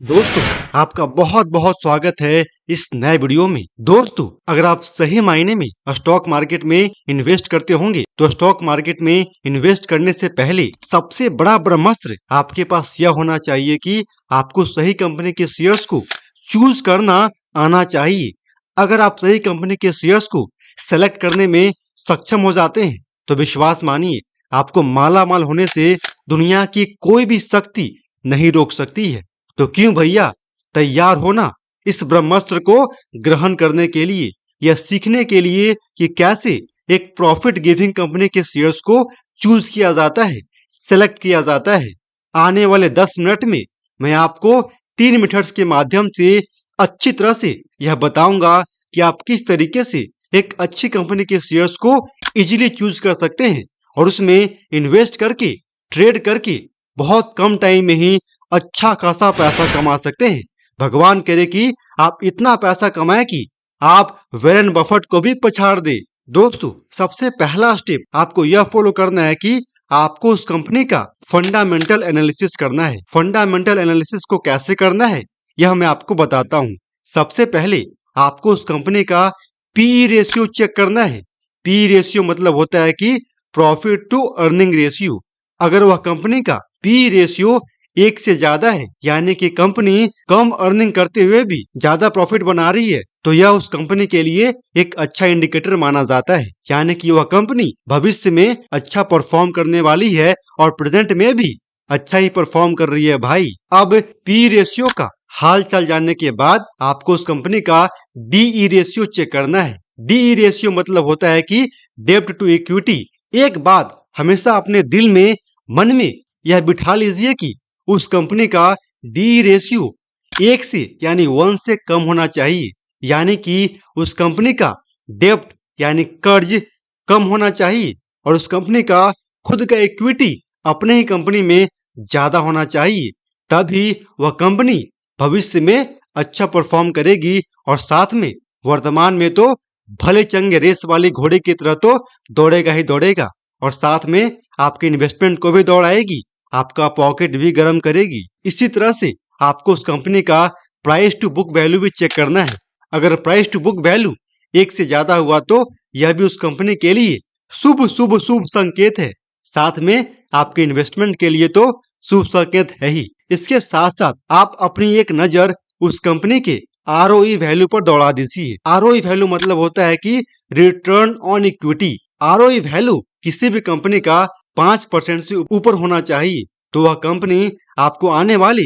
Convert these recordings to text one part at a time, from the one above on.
दोस्तों, आपका बहुत बहुत स्वागत है इस नए वीडियो में। दोस्तों, अगर आप सही मायने में स्टॉक मार्केट में इन्वेस्ट करते होंगे तो स्टॉक मार्केट में इन्वेस्ट करने से पहले सबसे बड़ा ब्रह्मास्त्र आपके पास यह होना चाहिए कि आपको सही कंपनी के शेयर्स को चूज करना आना चाहिए। अगर आप सही कंपनी के शेयर्स को सेलेक्ट करने में सक्षम हो जाते हैं तो विश्वास मानिए, आपको माला माल होने से दुनिया की कोई भी शक्ति नहीं रोक सकती है। तो क्यों भैया, तैयार हो ना इस ब्रह्मास्त्र को ग्रहण करने के लिए या सीखने के लिए कि कैसे एक प्रॉफिट गिविंग कंपनी के शेयर्स को चूज किया जाता है, सेलेक्ट किया जाता है। आने वाले 10 मिनट में मैं आपको 3 मेथड्स के माध्यम से अच्छी तरह से यह बताऊंगा कि आप किस तरीके से एक अच्छी कंपनी के शेयर्स को इजीली चूज कर सकते हैं और उसमें इन्वेस्ट करके, ट्रेड करके बहुत कम टाइम में ही अच्छा खासा पैसा कमा सकते हैं। भगवान करे कि आप इतना पैसा कमाएं कि आप वॉरेन बफेट को भी पछाड़ दे। दोस्तों, सबसे पहला स्टेप आपको यह फॉलो करना है कि आपको उस कंपनी का फंडामेंटल एनालिसिस करना है। फंडामेंटल एनालिसिस को कैसे करना है यह मैं आपको बताता हूँ। सबसे पहले आपको उस कंपनी का पीई रेशियो चेक करना है। पीई रेशियो मतलब होता है कि प्रॉफिट टू अर्निंग रेशियो। अगर वह कंपनी का पीई रेशियो 1 से ज्यादा है, यानी कि कंपनी कम अर्निंग करते हुए भी ज्यादा प्रॉफिट बना रही है, तो यह उस कंपनी के लिए एक अच्छा इंडिकेटर माना जाता है, यानी कि वह कंपनी भविष्य में अच्छा परफॉर्म करने वाली है और प्रेजेंट में भी अच्छा ही परफॉर्म कर रही है भाई। अब पी रेशियो का हाल चाल जानने के बाद आपको उस कंपनी का डीई रेशियो चेक करना है। डीई रेशियो मतलब होता है कि डेब्ट टू इक्विटी। एक बात हमेशा अपने दिल में, मन में यह बिठा लीजिए कि उस कंपनी का डी रेशियो 1 से यानी 1 से कम होना चाहिए, यानी कि उस कंपनी का डेब्ट यानी कर्ज कम होना चाहिए और उस कंपनी का खुद का इक्विटी अपने ही कंपनी में ज्यादा होना चाहिए। तभी वह कंपनी भविष्य में अच्छा परफॉर्म करेगी और साथ में वर्तमान में तो भले चंगे रेस वाली घोड़े की तरह तो दौड़ेगा ही दौड़ेगा और साथ में आपके इन्वेस्टमेंट को भी दौड़ाएगी, आपका पॉकेट भी गर्म करेगी। इसी तरह से आपको उस कंपनी का प्राइस टू बुक वैल्यू भी चेक करना है। अगर प्राइस टू बुक वैल्यू 1 से ज्यादा हुआ तो यह भी उस कंपनी के लिए शुभ शुभ शुभ संकेत है, साथ में आपके इन्वेस्टमेंट के लिए तो शुभ संकेत है ही। इसके साथ साथ आप अपनी एक नजर उस कंपनी के आरओई वैल्यू पर दौड़ा दीजिए। आरओई वैल्यू मतलब होता है कि return on equity. ROE value किसी भी कंपनी का 5% से ऊपर होना चाहिए, तो वह कंपनी आपको आने वाले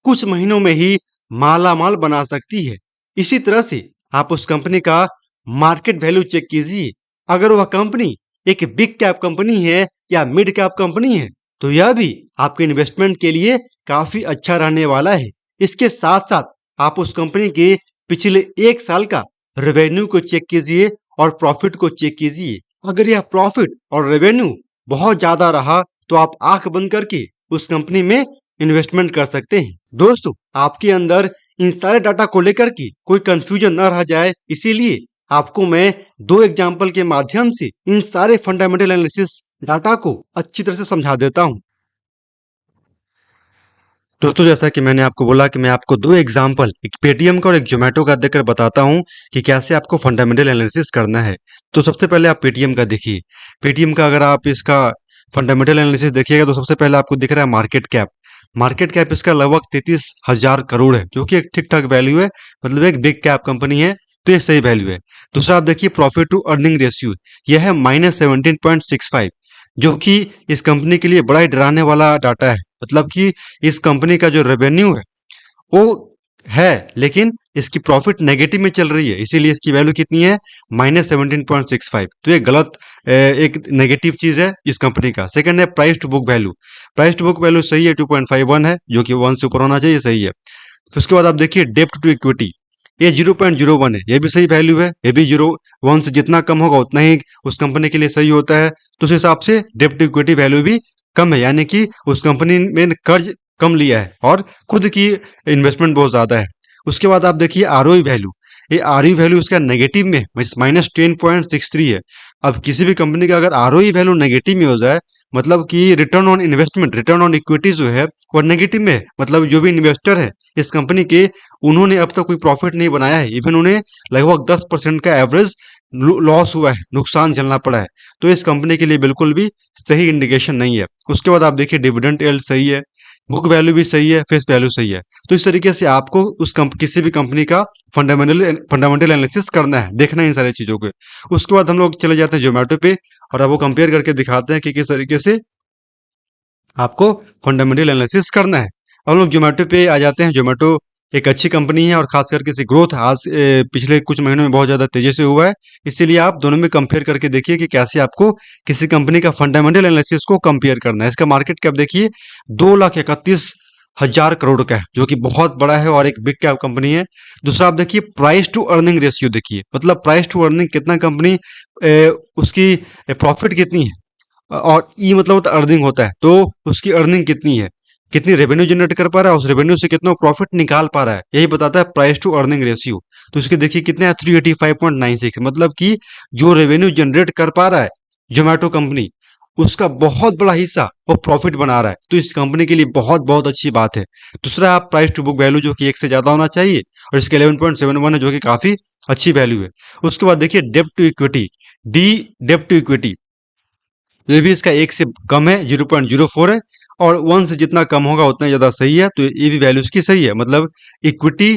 कुछ महीनों में ही माला माल बना सकती है। इसी तरह से आप उस कंपनी का मार्केट वैल्यू चेक कीजिए। अगर वह कंपनी एक बिग कैप कंपनी है या मिड कैप कंपनी है तो यह भी आपके इन्वेस्टमेंट के लिए काफी अच्छा रहने वाला है। इसके साथ साथ आप उस कंपनी के पिछले 1 साल का रेवेन्यू को चेक कीजिए और प्रॉफिट को चेक कीजिए। अगर यह प्रॉफिट और रेवेन्यू बहुत ज्यादा रहा तो आप आंख बंद करके उस कंपनी में इन्वेस्टमेंट कर सकते हैं। दोस्तों, आपके अंदर इन सारे डाटा को लेकर के कोई कंफ्यूजन न रह जाए, इसीलिए आपको मैं 2 एग्जाम्पल के माध्यम से इन सारे फंडामेंटल एनालिसिस डाटा को अच्छी तरह से समझा देता हूं। दोस्तों, जैसा कि मैंने आपको बोला कि मैं आपको 2 एग्जाम्पल, एक पेटीएम का और एक जोमेटो का देकर बताता हूं कि कैसे आपको फंडामेंटल एनालिसिस करना है। तो सबसे पहले आप पेटीएम का देखिए। पेटीएम का अगर आप इसका फंडामेंटल एनालिसिस देखिएगा तो सबसे पहले आपको दिख रहा है मार्केट कैप। मार्केट कैप इसका लगभग 33,000 करोड़ है, जो कि एक ठीक ठाक वैल्यू है, मतलब एक बिग कैप कंपनी है, तो ये सही वैल्यू है। दूसरा आप देखिए प्रॉफिट टू अर्निंग रेशियो, यह है -17.65, जो कि इस कंपनी के लिए बड़ा ही डराने वाला डाटा है। मतलब कि इस कंपनी का जो रेवेन्यू है वो है, लेकिन इसकी प्रॉफिट नेगेटिव में चल रही है, इसीलिए इसकी वैल्यू कितनी है, -17.65। तो ये गलत एक नेगेटिव चीज है इस कंपनी का। सेकंड है price to book value. Price to book value सही है, 2.51 है, जो कि 1 से ऊपर होना चाहिए, सही है। तो उसके बाद आप देखिए डेप्ट टू इक्विटी, ये 0.01 है, ये भी सही वैल्यू है। ये भी 0.1 से जितना कम होगा उतना ही उस कंपनी के लिए सही होता है। तो उस हिसाब से डेप्ट टू इक्विटी वैल्यू भी कम है, यानी कि उस कंपनी में कर्ज कम लिया है और खुद की इन्वेस्टमेंट बहुत ज्यादा है। उसके बाद आप देखिए आरओई वैल्यू, ये आरओई वैल्यू इसका नेगेटिव में -10.63 है। अब किसी भी कंपनी का अगर आरओई वैल्यू नेगेटिव में हो जाए मतलब कि return on investment, return on equity जो है वो नेगेटिव में है। मतलब जो भी इन्वेस्टर है इस कंपनी के, उन्होंने अब तक कोई प्रॉफिट नहीं बनाया है। इवन उन्हें लगभग 10% का एवरेज लॉस हुआ है, नुकसान झेलना पड़ा है। तो इस कंपनी के लिए बिल्कुल भी सही इंडिकेशन नहीं है। उसके बाद आप देखिए डिविडेंड यील्ड सही है, बुक वैल्यू भी सही है, फेस वैल्यू सही है। तो इस तरीके से आपको किसी भी कंपनी का फंडामेंटल एनालिसिस करना है, देखना है इन सारी चीजों को। उसके बाद हम लोग चले जाते हैं जोमेटो पे, और अब वो कंपेयर करके दिखाते हैं कि किस तरीके से आपको फंडामेंटल एनालिसिस करना है। अब हम लोग जोमेटो पे आ जाते हैं। जोमेटो एक अच्छी कंपनी है, और खास करके इसी ग्रोथ आज पिछले कुछ महीनों में बहुत ज़्यादा तेजी से हुआ है। इसीलिए आप दोनों में कंपेयर करके देखिए कि कैसे आपको किसी कंपनी का फंडामेंटल एनालिसिस को कंपेयर करना है। इसका मार्केट कैप देखिए 2,31,000 करोड़ का है, जो कि बहुत बड़ा है और एक बिग कैप कंपनी है। दूसरा आप देखिए प्राइस टू अर्निंग रेशियो देखिए, मतलब प्राइस टू अर्निंग कितना कंपनी उसकी प्रॉफिट कितनी है, और ई मतलब होता है अर्निंग होता है, तो उसकी अर्निंग कितनी है, कितनी रेवेन्यू जनरेट कर पा रहा है, उस रेवेन्यू से कितना प्रॉफिट निकाल पा रहा है, यही बताता है प्राइस टू अर्निंग रेशियो। तो इसके देखिए कितने है, 385.96, मतलब कि जो रेवेन्यू जनरेट कर पा रहा है जोमेटो कंपनी, उसका बहुत बड़ा हिस्सा वो प्रॉफिट बना रहा है। तो इस कंपनी के लिए बहुत बहुत अच्छी बात है। दूसरा आप प्राइस टू बुक वैल्यू जो कि 1 से ज्यादा होना चाहिए, और इसके 11.71 है, जो कि काफी अच्छी वैल्यू है। उसके बाद देखिए डेप्ट to equity, D dept to equity, ये भी इसका 1 से कम है, 0.04 है, और 1 से जितना कम होगा उतना ज़्यादा सही है। तो ये भी वैल्यू इसकी सही है, मतलब इक्विटी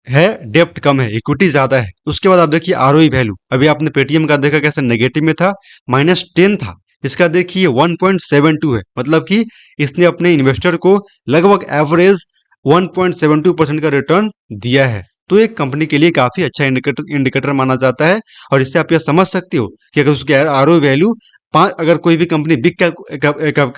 है, डेप्ट कम है, इक्विटी ज़्यादा है। उसके बाद आप देखिए आरओई वैल्यू, अभी आपने पेटीएम का देखा कैसे नेगेटिव में था, -10 था। इसका देखिए 1.72 है, मतलब कि इसने अपने इन्वेस्टर को लगभग एवरेज 1.72% का रिटर्न दिया है। तो एक कंपनी के लिए काफी अच्छा इंडिकेटर माना जाता है। और इससे आप यह समझ सकते हो कि अगर उसकी आरओई वैल्यू अगर कोई भी कंपनी बिग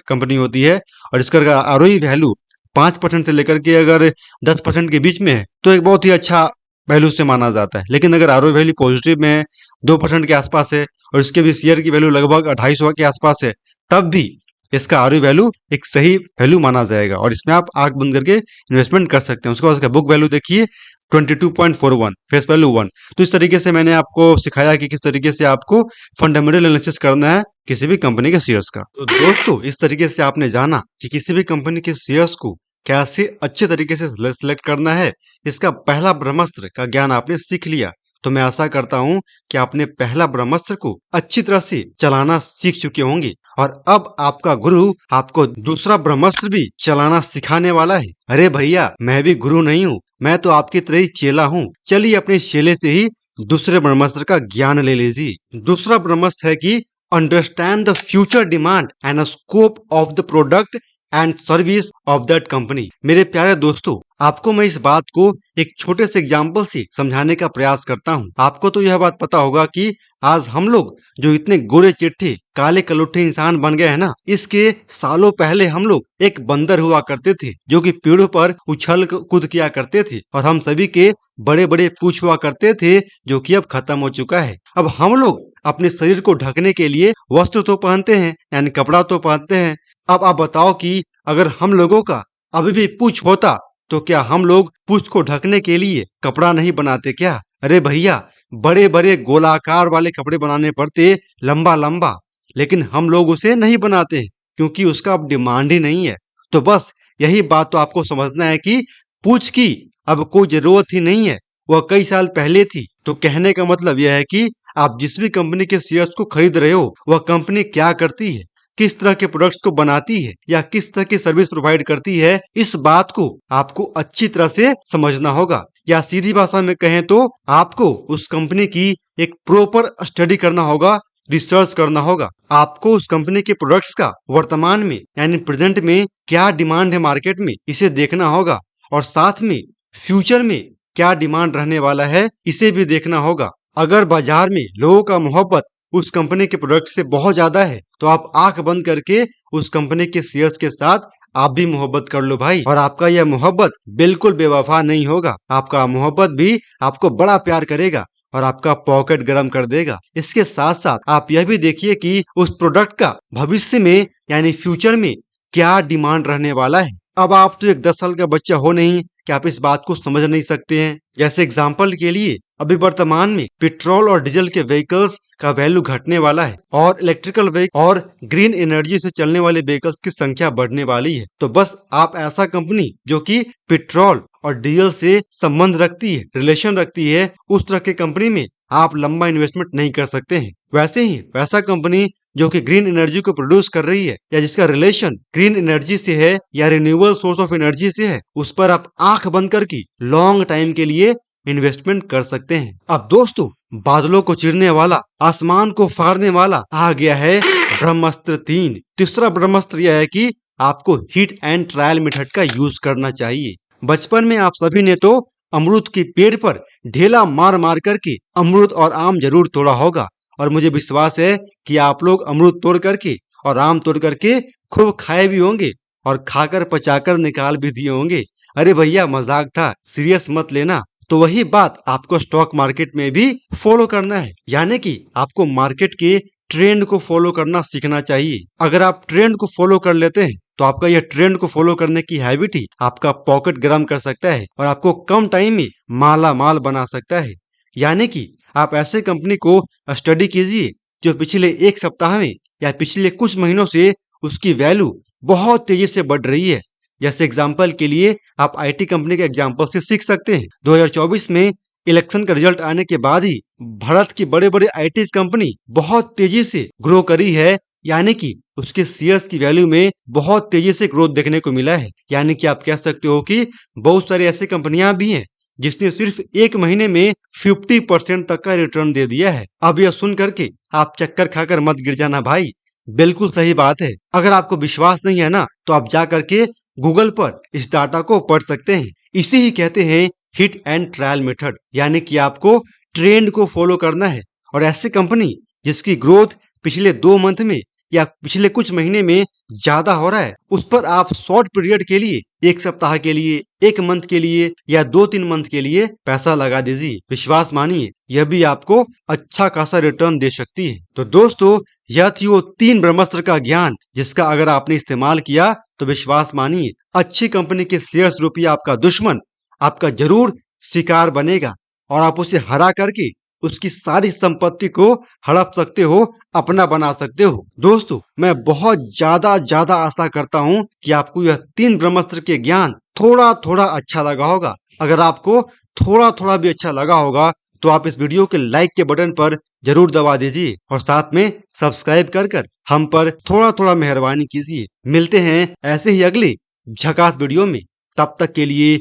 कंपनी होती है, और इसका आरओई वैल्यू 5% से लेकर के अगर 10% के बीच में है, तो एक बहुत ही अच्छा वैल्यू से माना जाता है। लेकिन अगर आरओई वैल्यू पॉजिटिव में है, 2% के आसपास है, और इसके भी शेयर की वैल्यू लगभग 250 के आसपास है, तब भी इसका आरओई वैल्यू एक सही वैल्यू माना जाएगा, और इसमें आप आंख बंद करके इन्वेस्टमेंट कर सकते हैं। उसके बाद इसका बुक वैल्यू देखिए 22.41, फेस वैल्यू 1। तो इस तरीके से मैंने आपको सिखाया कि किस तरीके से आपको फंडामेंटल एनालिसिस करना है किसी भी कंपनी के शेयर्स का। तो दोस्तों इस तरीके से आपने जाना कि किसी भी कंपनी के शेयर्स को कैसे अच्छे तरीके से सिलेक्ट करना है, इसका पहला ब्रह्मास्त्र का ज्ञान आपने सीख लिया। तो मैं आशा करता हूं कि आपने पहला ब्रह्मास्त्र को अच्छी तरह से चलाना सीख चुके होंगे, और अब आपका गुरु आपको दूसरा ब्रह्मास्त्र भी चलाना सिखाने वाला है। अरे भैया, मैं भी गुरु नहीं हूँ, मैं तो आपकी तरह ही चेला हूँ। चलिए अपने चेले से ही दूसरे ब्रह्मास्त्र का ज्ञान ले लीजिए। दूसरा ब्रह्मास्त्र है कि understand the future demand and scope of the product and service of that company. मेरे प्यारे दोस्तों, आपको मैं इस बात को एक छोटे से एग्जाम्पल से समझाने का प्रयास करता हूँ। आपको तो यह बात पता होगा कि आज हम लोग जो इतने गोरे चिट्ठे काले कलुट्ठे इंसान बन गए हैं ना, इसके सालों पहले हम लोग एक बंदर हुआ करते थे, जो कि पेड़ों पर उछल कूद किया करते थे, और हम सभी के बड़े बड़े पूंछ हुआ करते थे, जो कि अब खत्म हो चुका है। अब हम लोग अपने शरीर को ढकने के लिए वस्त्र तो पहनते हैं, यानी कपड़ा तो पहनते हैं। अब आप बताओ कि अगर हम लोगों का अभी भी पूंछ होता, तो क्या हम लोग पूंछ को ढकने के लिए कपड़ा नहीं बनाते क्या? अरे भैया, बड़े बड़े गोलाकार वाले कपड़े बनाने पड़ते, लंबा लंबा, लेकिन हम लोग उसे नहीं बनाते, क्योंकि उसका अब डिमांड ही नहीं है। तो बस यही बात तो आपको समझना है कि पूंछ की अब कोई जरूरत ही नहीं है, वह कई साल पहले थी। तो कहने का मतलब यह है कि आप जिस भी कंपनी के शेयर्स को खरीद रहे हो, वह कंपनी क्या करती है, किस तरह के प्रोडक्ट्स को बनाती है, या किस तरह की सर्विस प्रोवाइड करती है, इस बात को आपको अच्छी तरह से समझना होगा। या सीधी भाषा में कहें तो आपको उस कंपनी की एक प्रॉपर स्टडी करना होगा, रिसर्च करना होगा। आपको उस कंपनी के प्रोडक्ट्स का वर्तमान में यानी प्रेजेंट में क्या डिमांड है मार्केट में, इसे देखना होगा, और साथ में फ्यूचर में क्या डिमांड रहने वाला है, इसे भी देखना होगा। अगर बाजार में लोगों का मोहब्बत उस कंपनी के प्रोडक्ट से बहुत ज्यादा है, तो आप आंख बंद करके उस कंपनी के शेयर्स के साथ आप भी मोहब्बत कर लो भाई, और आपका यह मोहब्बत बिल्कुल बेवफा नहीं होगा। आपका मोहब्बत भी आपको बड़ा प्यार करेगा और आपका पॉकेट गर्म कर देगा। इसके साथ साथ आप यह भी देखिए कि उस प्रोडक्ट का भविष्य में यानी फ्यूचर में क्या डिमांड रहने वाला है। अब आप तो एक 10 साल का बच्चा हो नहीं कि आप इस बात को समझ नहीं सकते हैं। जैसे एग्जाम्पल के लिए अभी वर्तमान में पेट्रोल और डीजल के व्हीकल्स का वैल्यू घटने वाला है और इलेक्ट्रिकल व्हीकल और ग्रीन एनर्जी से चलने वाले व्हीकल्स की संख्या बढ़ने वाली है। तो बस आप ऐसा कंपनी जो कि पेट्रोल और डीजल से संबंध रखती है, रिलेशन रखती है, उस तरह की कंपनी में आप लंबा इन्वेस्टमेंट नहीं कर सकते हैं। वैसे ही वैसा कंपनी जो कि ग्रीन एनर्जी को प्रोड्यूस कर रही है या जिसका रिलेशन ग्रीन एनर्जी से है या रिन्यूएबल सोर्स ऑफ एनर्जी से है, उस पर आप आंख बंद करके लॉन्ग टाइम के लिए इन्वेस्टमेंट कर सकते हैं। अब दोस्तों, बादलों को चीरने वाला, आसमान को फाड़ने वाला आ गया है ब्रह्मास्त्र 3। तीसरा ब्रह्मास्त्र यह है कि आपको हिट एंड ट्रायल मेथड का यूज करना चाहिए। बचपन में आप सभी ने तो अमरूद के पेड़ पर ढेला मार मार करके अमरूद और आम जरूर तोड़ा होगा और मुझे विश्वास है कि आप लोग अमरूद तोड़ करके और आम तोड़ करके खूब खाए भी होंगे और खाकर पचाकर निकाल भी दिए होंगे। अरे भैया मजाक था, सीरियस मत लेना। तो वही बात आपको स्टॉक मार्केट में भी फॉलो करना है, यानी कि आपको मार्केट के ट्रेंड को फॉलो करना सीखना चाहिए। अगर आप ट्रेंड को फॉलो कर लेते हैं तो आपका यह ट्रेंड को फॉलो करने की हैबिट ही आपका पॉकेट गर्म कर सकता है और आपको कम टाइम में माला माल बना सकता है। यानी कि आप ऐसे कंपनी को स्टडी कीजिए जो पिछले एक सप्ताह में या पिछले कुछ महीनों से उसकी वैल्यू बहुत तेजी से बढ़ रही है। जैसे एग्जाम्पल के लिए आप आईटी कंपनी के एग्जाम्पल से सीख सकते हैं। 2024 में इलेक्शन का रिजल्ट आने के बाद ही भारत की बड़े बड़े आईटी कंपनी बहुत तेजी से ग्रो करी है, यानी कि उसके शेयर्स की वैल्यू में बहुत तेजी से ग्रोथ देखने को मिला है। यानी कि आप कह सकते हो कि बहुत सारी ऐसी कंपनियां भी हैं जिसने सिर्फ एक महीने में 50% तक का रिटर्न दे दिया है। अब यह सुन करके आप चक्कर खाकर मत गिर जाना भाई, बिल्कुल सही बात है। अगर आपको विश्वास नहीं है ना तो आप जा करके गूगल पर इस डाटा को पढ़ सकते हैं। इसे ही कहते हैं हिट एंड ट्रायल मेथड, यानी कि आपको ट्रेंड को फॉलो करना है और ऐसी कंपनी जिसकी ग्रोथ पिछले 2 मंथ में या पिछले कुछ महीने में ज्यादा हो रहा है, उस पर आप शॉर्ट पीरियड के लिए, एक सप्ताह के लिए, एक मंथ के लिए या 2-3 मंथ के लिए पैसा लगा दीजिए। विश्वास मानिए, यह भी आपको अच्छा खासा रिटर्न दे सकती है। तो दोस्तों, यह थी वो 3 ब्रह्मास्त्र का ज्ञान जिसका अगर आपने इस्तेमाल किया तो विश्वास मानिए अच्छी कंपनी के शेयर्स रूपी आपका दुश्मन आपका जरूर शिकार बनेगा और आप उसे हरा करके उसकी सारी संपत्ति को हड़प सकते हो, अपना बना सकते हो। दोस्तों, मैं बहुत ज्यादा आशा करता हूँ कि आपको यह 3 ब्रह्मास्त्र के ज्ञान थोड़ा थोड़ा अच्छा लगा होगा। अगर आपको थोड़ा थोड़ा भी अच्छा लगा होगा तो आप इस वीडियो के लाइक के बटन पर जरूर दबा दीजिए और साथ में सब्सक्राइब कर हम पर थोड़ा थोड़ा मेहरबानी कीजिए। मिलते हैं ऐसे ही अगले झकास वीडियो में, तब तक के लिए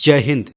जय हिंद।